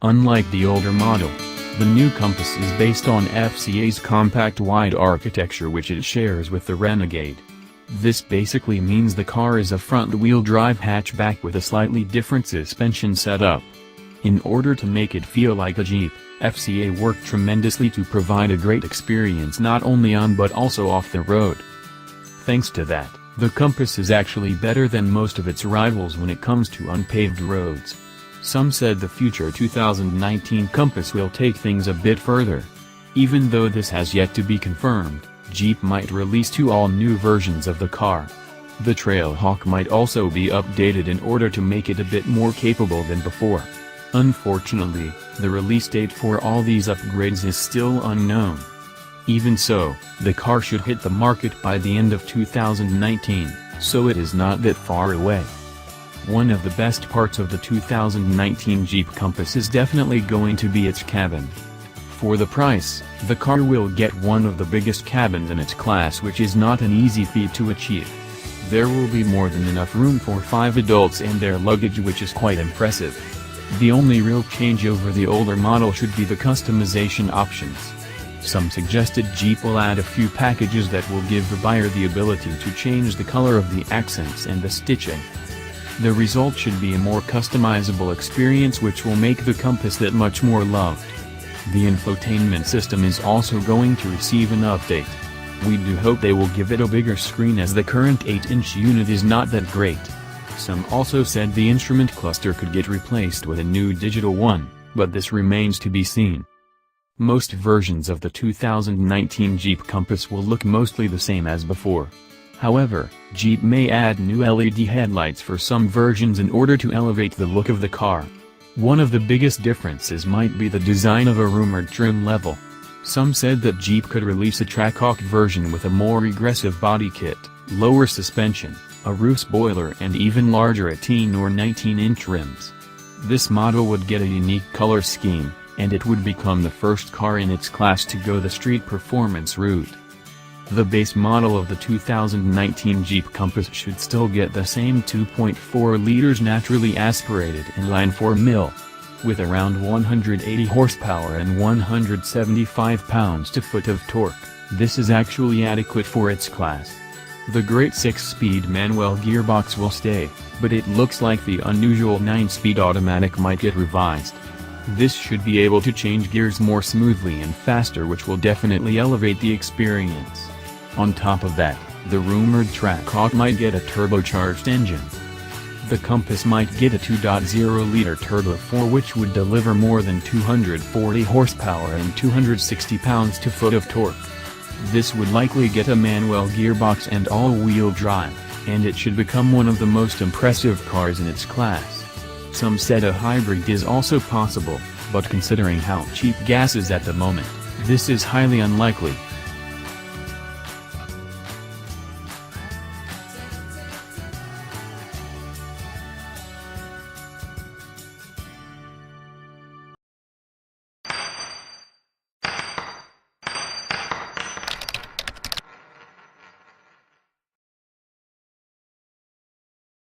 Unlike the older model, the new Compass is based on FCA's compact wide architecture which it shares with the Renegade. This basically means the car is a front-wheel drive hatchback with a slightly different suspension setup. In order to make it feel like a Jeep, FCA worked tremendously to provide a great experience not only on but also off the road. Thanks to that, the Compass is actually better than most of its rivals when it comes to unpaved roads. Some said the future 2019 Compass will take things a bit further. Even though this has yet to be confirmed, Jeep might release 2 all-new versions of the car. The Trailhawk might also be updated in order to make it a bit more capable than before. Unfortunately, the release date for all these upgrades is still unknown. Even so, the car should hit the market by the end of 2019, so it is not that far away. One of the best parts of the 2019 Jeep Compass is definitely going to be its cabin. For the price, the car will get one of the biggest cabins in its class, which is not an easy feat to achieve. There will be more than enough room for 5 adults and their luggage, which is quite impressive. The only real change over the older model should be the customization options. Some suggested Jeep will add a few packages that will give the buyer the ability to change the color of the accents and the stitching. The result should be a more customizable experience which will make the Compass that much more loved. The infotainment system is also going to receive an update. We do hope they will give it a bigger screen, as the current 8-inch unit is not that great. Some also said the instrument cluster could get replaced with a new digital one, but this remains to be seen. Most versions of the 2019 Jeep Compass will look mostly the same as before. However, Jeep may add new LED headlights for some versions in order to elevate the look of the car. One of the biggest differences might be the design of a rumored trim level. Some said that Jeep could release a Trackhawk version with a more aggressive body kit, lower suspension, a roof spoiler and even larger 18 or 19-inch rims. This model would get a unique color scheme, and it would become the first car in its class to go the street performance route. The base model of the 2019 Jeep Compass should still get the same 2.4 liters naturally aspirated inline-4 mil. With around 180 horsepower and 175 pounds-to-foot of torque, this is actually adequate for its class. The great 6-speed manual gearbox will stay, but it looks like the unusual 9-speed automatic might get revised. This should be able to change gears more smoothly and faster, which will definitely elevate the experience. On top of that, the rumored Trackhawk might get a turbocharged engine. The Compass might get a 2.0-liter Turbo 4, which would deliver more than 240 horsepower and 260 pounds-to-foot of torque. This would likely get a manual gearbox and all-wheel drive, and it should become one of the most impressive cars in its class. Some said a hybrid is also possible, but considering how cheap gas is at the moment, this is highly unlikely.